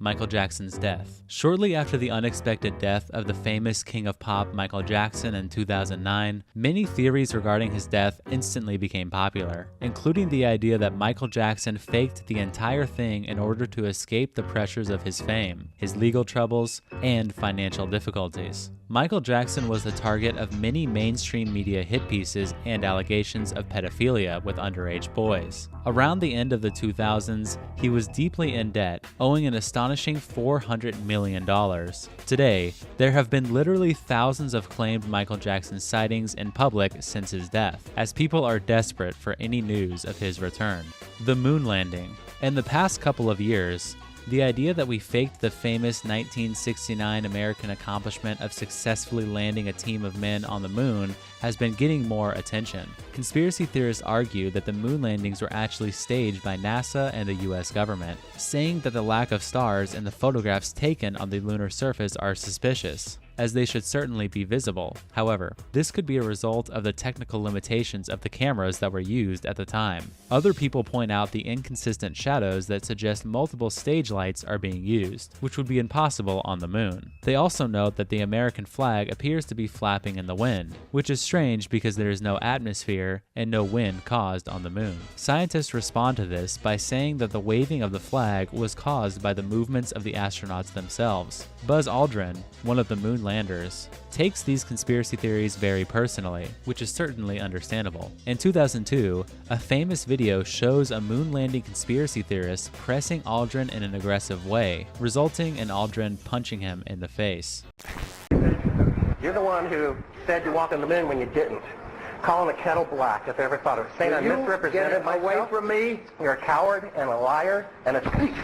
Michael Jackson's death. Shortly after the unexpected death of the famous King of Pop Michael Jackson in 2009, many theories regarding his death instantly became popular, including the idea that Michael Jackson faked the entire thing in order to escape the pressures of his fame, his legal troubles, and financial difficulties. Michael Jackson was the target of many mainstream media hit pieces and allegations of pedophilia with underage boys. Around the end of the 2000s, he was deeply in debt, owing an astonishing $400 million. Today, there have been literally thousands of claimed Michael Jackson sightings in public since his death, as people are desperate for any news of his return. The moon landing. In the past couple of years, the idea that we faked the famous 1969 American accomplishment of successfully landing a team of men on the moon has been getting more attention. Conspiracy theorists argue that the moon landings were actually staged by NASA and the US government, saying that the lack of stars in the photographs taken on the lunar surface are suspicious, as they should certainly be visible. However, this could be a result of the technical limitations of the cameras that were used at the time. Other people point out the inconsistent shadows that suggest multiple stage lights are being used, which would be impossible on the moon. They also note that the American flag appears to be flapping in the wind, which is strange because there is no atmosphere and no wind caused on the moon. Scientists respond to this by saying that the waving of the flag was caused by the movements of the astronauts themselves. Buzz Aldrin, one of the moon landers, takes these conspiracy theories very personally, which is certainly understandable. In 2002, a famous video shows a moon landing conspiracy theorist pressing Aldrin in an aggressive way, resulting in Aldrin punching him in the face. You're the one who said you walked on the moon when you didn't. Calling the kettle black, if I ever thought of it. Saying I misrepresented myself. Away from me. You're a coward and a liar and a thief.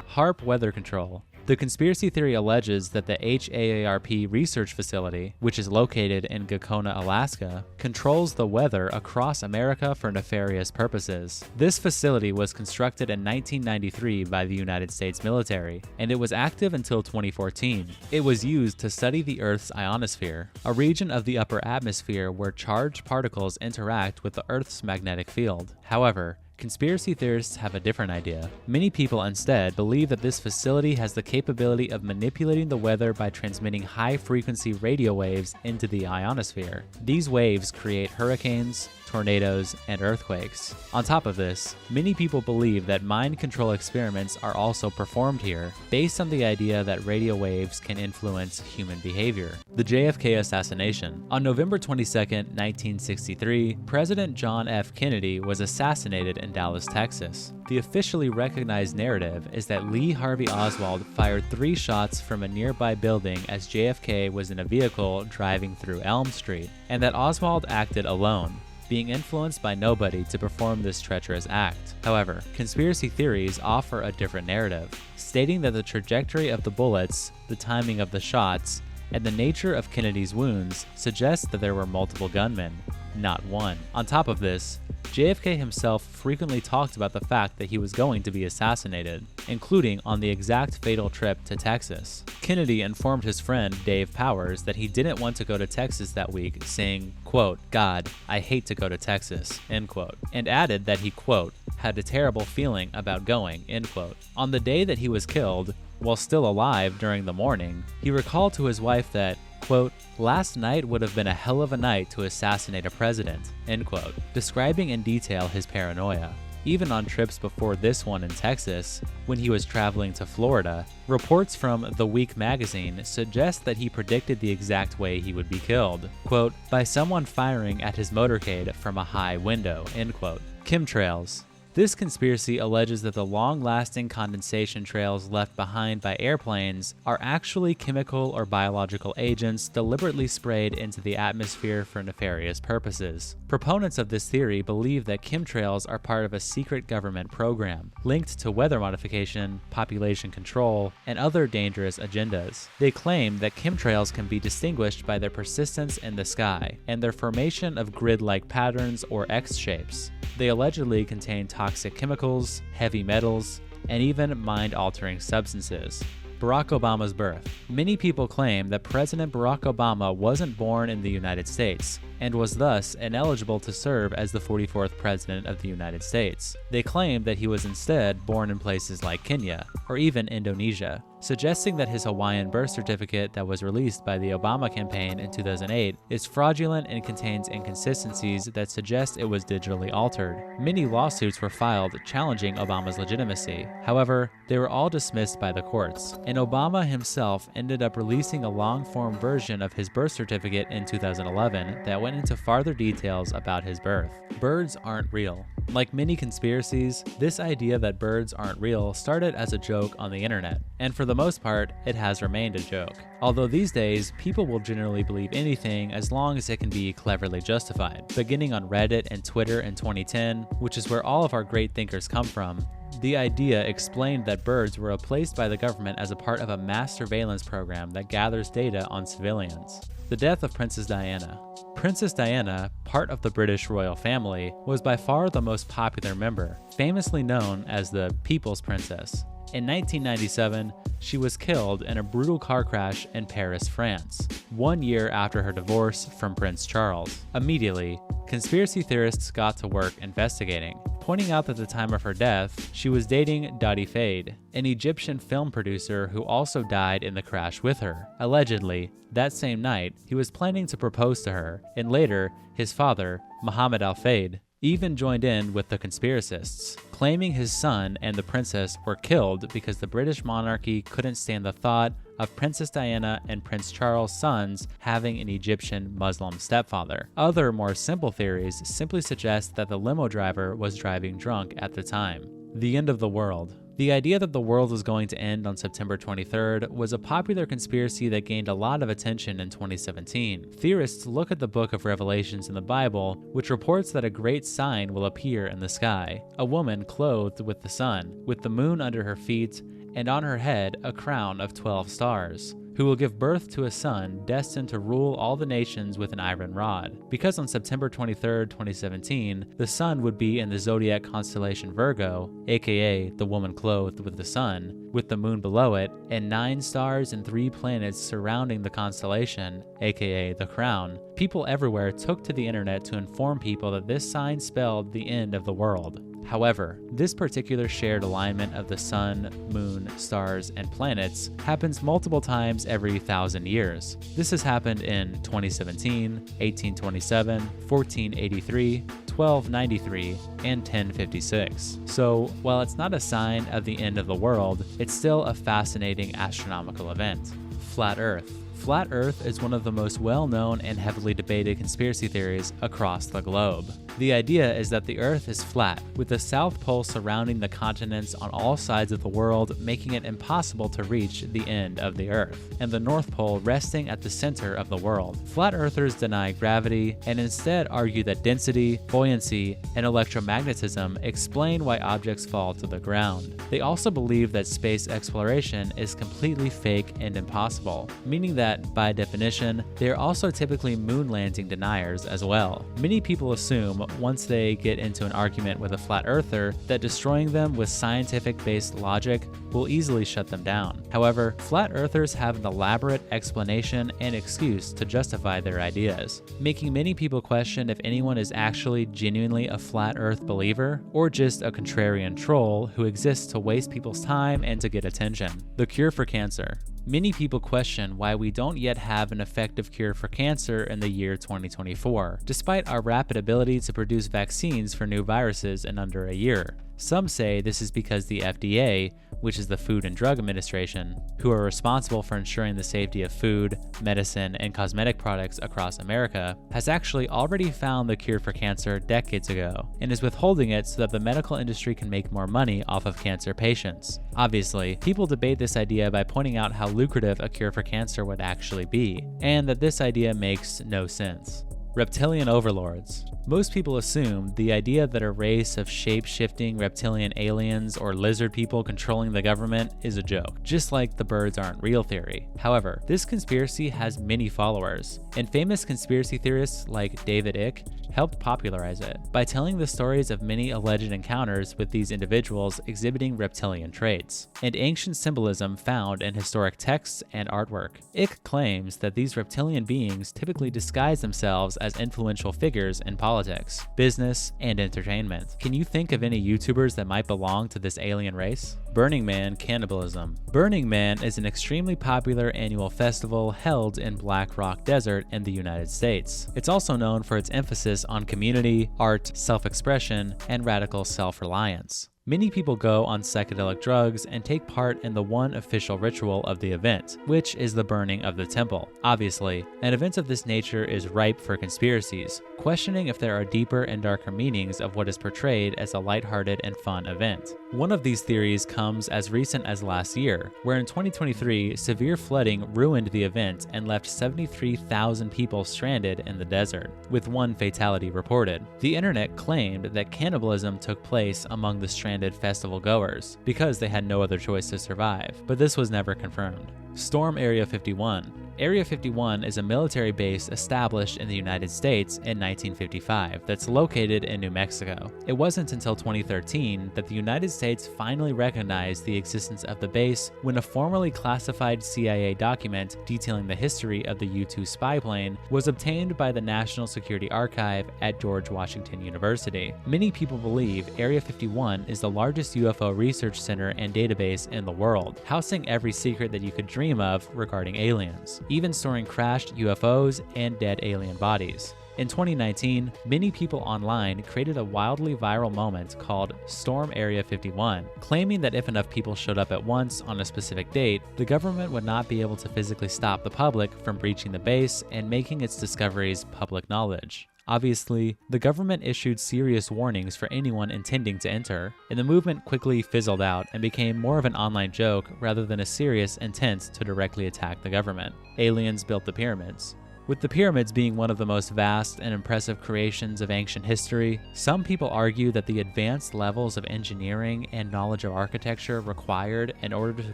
HAARP weather control. The conspiracy theory alleges that the HAARP research facility, which is located in Gakona, Alaska, controls the weather across America for nefarious purposes. This facility was constructed in 1993 by the United States military, and it was active until 2014. It was used to study the Earth's ionosphere, a region of the upper atmosphere where charged particles interact with the Earth's magnetic field. However, conspiracy theorists have a different idea. Many people instead believe that this facility has the capability of manipulating the weather by transmitting high-frequency radio waves into the ionosphere. These waves create hurricanes, tornadoes, and earthquakes. On top of this, many people believe that mind control experiments are also performed here, based on the idea that radio waves can influence human behavior. The JFK assassination. On November 22, 1963, President John F. Kennedy was assassinated in Dallas, Texas. The officially recognized narrative is that Lee Harvey Oswald fired 3 shots from a nearby building as JFK was in a vehicle driving through Elm Street, and that Oswald acted alone, being influenced by nobody to perform this treacherous act. However, conspiracy theories offer a different narrative, stating that the trajectory of the bullets, the timing of the shots, and the nature of Kennedy's wounds suggests that there were multiple gunmen, not one. On top of this, JFK himself frequently talked about the fact that he was going to be assassinated, including on the exact fatal trip to Texas. Kennedy informed his friend Dave Powers that he didn't want to go to Texas that week, saying, quote, "God, I hate to go to Texas," end quote, and added that he, quote, "had a terrible feeling about going," end quote. On the day that he was killed, while still alive during the morning, he recalled to his wife that, quote, "Last night would have been a hell of a night to assassinate a president," end quote, describing in detail his paranoia. Even on trips before this one in Texas, when he was traveling to Florida, reports from The Week magazine suggest that he predicted the exact way he would be killed, quote, "by someone firing at his motorcade from a high window," end quote. Chemtrails. This conspiracy alleges that the long-lasting condensation trails left behind by airplanes are actually chemical or biological agents deliberately sprayed into the atmosphere for nefarious purposes. Proponents of this theory believe that chemtrails are part of a secret government program, linked to weather modification, population control, and other dangerous agendas. They claim that chemtrails can be distinguished by their persistence in the sky, and their formation of grid-like patterns or X-shapes. They allegedly contain toxic chemicals, heavy metals, and even mind-altering substances. Barack Obama's birth. Many people claim that President Barack Obama wasn't born in the United States, and was thus ineligible to serve as the 44th President of the United States. They claim that he was instead born in places like Kenya, or even Indonesia, suggesting that his Hawaiian birth certificate that was released by the Obama campaign in 2008 is fraudulent and contains inconsistencies that suggest it was digitally altered. Many lawsuits were filed challenging Obama's legitimacy. However, they were all dismissed by the courts, and Obama himself ended up releasing a long-form version of his birth certificate in 2011 that went into farther details about his birth. Birds aren't real. Like many conspiracies, this idea that birds aren't real started as a joke on the internet, and for the most part, it has remained a joke. Although these days, people will generally believe anything as long as it can be cleverly justified. Beginning on Reddit and Twitter in 2010, which is where all of our great thinkers come from, the idea explained that birds were replaced by the government as a part of a mass surveillance program that gathers data on civilians. The death of Princess Diana. Princess Diana, part of the British royal family, was by far the most popular member, famously known as the People's Princess. In 1997, she was killed in a brutal car crash in Paris, France, 1 year after her divorce from Prince Charles. Immediately, conspiracy theorists got to work investigating, pointing out that at the time of her death, she was dating Dadi Fade, an Egyptian film producer who also died in the crash with her. Allegedly, that same night, he was planning to propose to her, and later, his father, Mohammed Al-Fayed, even joined in with the conspiracists, claiming his son and the princess were killed because the British monarchy couldn't stand the thought of Princess Diana and Prince Charles' sons having an Egyptian Muslim stepfather. Other more simple theories simply suggest that the limo driver was driving drunk at the time. The end of the world. The idea that the world was going to end on September 23rd was a popular conspiracy that gained a lot of attention in 2017. Theorists look at the book of Revelations in the Bible, which reports that a great sign will appear in the sky, a woman clothed with the sun, with the moon under her feet, and on her head a crown of 12 stars, who will give birth to a son destined to rule all the nations with an iron rod. Because on September 23, 2017, the sun would be in the zodiac constellation Virgo, aka the woman clothed with the sun, with the moon below it, and 9 stars and 3 planets surrounding the constellation, aka the crown, people everywhere took to the internet to inform people that this sign spelled the end of the world. However, this particular shared alignment of the sun, moon, stars, and planets happens multiple times every 1,000 years. This has happened in 2017, 1827, 1483, 1293, and 1056. So, while it's not a sign of the end of the world, it's still a fascinating astronomical event. Flat Earth. Flat Earth is one of the most well-known and heavily debated conspiracy theories across the globe. The idea is that the Earth is flat, with the South Pole surrounding the continents on all sides of the world, making it impossible to reach the end of the Earth, and the North Pole resting at the center of the world. Flat Earthers deny gravity and instead argue that density, buoyancy, and electromagnetism explain why objects fall to the ground. They also believe that space exploration is completely fake and impossible, meaning that, by definition, they are also typically moon landing deniers as well. Many people assume, once they get into an argument with a flat earther, that destroying them with scientific-based logic will easily shut them down. However, flat earthers have an elaborate explanation and excuse to justify their ideas, making many people question if anyone is actually genuinely a flat earth believer or just a contrarian troll who exists to waste people's time and to get attention. The cure for cancer. Many people question why we don't yet have an effective cure for cancer in the year 2024, despite our rapid ability to produce vaccines for new viruses in under a year. Some say this is because the FDA, which is the Food and Drug Administration, who are responsible for ensuring the safety of food, medicine, and cosmetic products across America, has actually already found the cure for cancer decades ago, and is withholding it so that the medical industry can make more money off of cancer patients. Obviously, people debate this idea by pointing out how lucrative a cure for cancer would actually be, and that this idea makes no sense. Reptilian overlords. Most people assume the idea that a race of shape-shifting reptilian aliens or lizard people controlling the government is a joke, just like the birds aren't real theory. However, this conspiracy has many followers, and famous conspiracy theorists like David Icke helped popularize it by telling the stories of many alleged encounters with these individuals exhibiting reptilian traits, and ancient symbolism found in historic texts and artwork. Icke claims that these reptilian beings typically disguise themselves as influential figures in politics, business, and entertainment. Can you think of any YouTubers that might belong to this alien race? Burning Man cannibalism. Burning Man is an extremely popular annual festival held in Black Rock Desert in the United States. It's also known for its emphasis on community, art, self-expression, and radical self-reliance. Many people go on psychedelic drugs and take part in the one official ritual of the event, which is the burning of the temple. Obviously, an event of this nature is ripe for conspiracies, questioning if there are deeper and darker meanings of what is portrayed as a lighthearted and fun event. One of these theories comes as recent as last year, where in 2023, severe flooding ruined the event and left 73,000 people stranded in the desert, with one fatality reported. The internet claimed that cannibalism took place among the stranded festival goers because they had no other choice to survive, but this was never confirmed. Storm Area 51. Area 51 is a military base established in the United States in 1955 that's located in New Mexico. It wasn't until 2013 that the United States finally recognized the existence of the base when a formerly classified CIA document detailing the history of the U-2 spy plane was obtained by the National Security Archive at George Washington University. Many people believe Area 51 is the largest UFO research center and database in the world, housing every secret that you could dream of regarding aliens, even storing crashed UFOs and dead alien bodies. In 2019, many people online created a wildly viral moment called Storm Area 51, claiming that if enough people showed up at once on a specific date, the government would not be able to physically stop the public from breaching the base and making its discoveries public knowledge. Obviously, the government issued serious warnings for anyone intending to enter, and the movement quickly fizzled out and became more of an online joke rather than a serious intent to directly attack the government. Aliens built the pyramids. With the pyramids being one of the most vast and impressive creations of ancient history, some people argue that the advanced levels of engineering and knowledge of architecture required in order to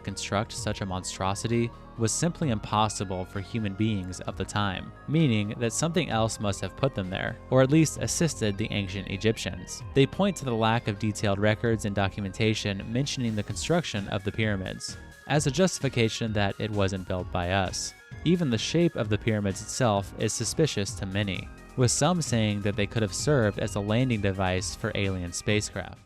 construct such a monstrosity was simply impossible for human beings of the time, meaning that something else must have put them there, or at least assisted the ancient Egyptians. They point to the lack of detailed records and documentation mentioning the construction of the pyramids, as a justification that it wasn't built by us. Even the shape of the pyramids itself is suspicious to many, with some saying that they could have served as a landing device for alien spacecraft.